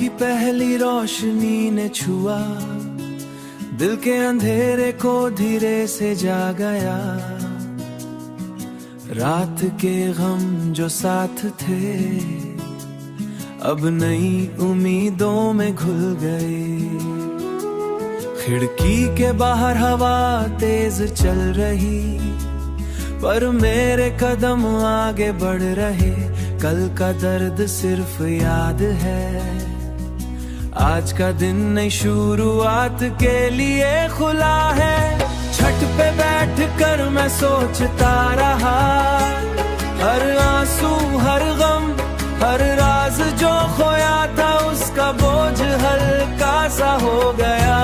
की पहली रोशनी ने छुआ, दिल के अंधेरे को धीरे से जागाया। रात के गम जो साथ थे अब नई उम्मीदों में घुल गए। खिड़की के बाहर हवा तेज चल रही, पर मेरे कदम आगे बढ़ रहे। कल का दर्द सिर्फ याद है, आज का दिन नई शुरुआत के लिए खुला है। छत पे बैठ कर मैं सोचता रहा, हर आंसू हर गम हर राज जो खोया था उसका बोझ हल्का सा हो गया।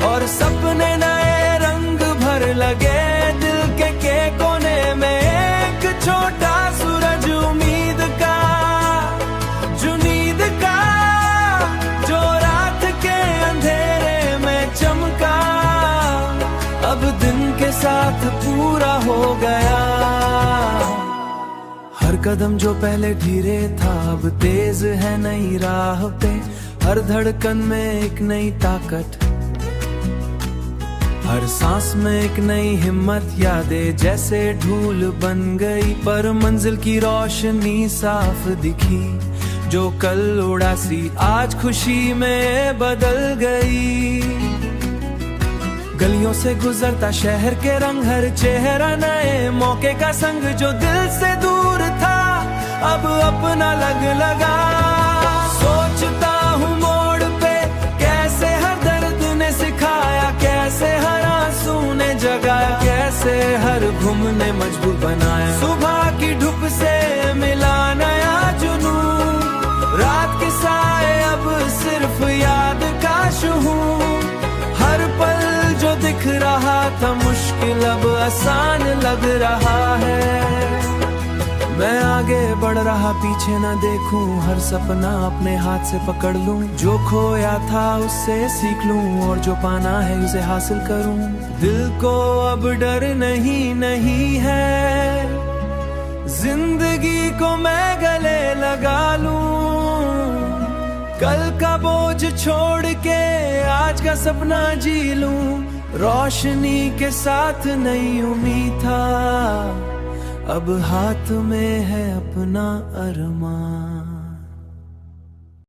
और सपने नए रंग भर लगे दिल के कोने में। एक छोटा सूरज उम्मीद का जुनीद का, जो रात के अंधेरे में चमका, अब दिन के साथ पूरा हो गया। हर कदम जो पहले धीरे था अब तेज है नई राह पे। हर धड़कन में एक नई ताकत, हर सांस में एक नई हिम्मत। यादें जैसे धूल बन गई, पर मंजिल की रोशनी साफ दिखी। जो कल उदासी आज खुशी में बदल गई। गलियों से गुजरता शहर के रंग, हर चेहरा नए मौके का संग। जो दिल से दूर था अब अपना लगा। सोचता हूँ मोड़ पे कैसे हर दर्द ने सिखाया, कैसे हर आंसू ने जगाया, कैसे हर घुम ने मजबूर बनाया। सुबह की धूप से मिला नया जुनून, रात के साए अब सिर्फ याद का शहूर। हर पल जो दिख रहा था मुश्किल अब आसान लग रहा है। मैं आगे बढ़ रहा पीछे न देखूं, हर सपना अपने हाथ से पकड़ लूं। जो खोया था उससे सीख लूं, और जो पाना है उसे हासिल करूं। दिल को अब डर नहीं है, जिंदगी को मैं गले लगा लूं। कल का बोझ छोड़ के आज का सपना जी लूं। रोशनी के साथ नई उम्मीद था, अब हाथ में है अपना अरमान।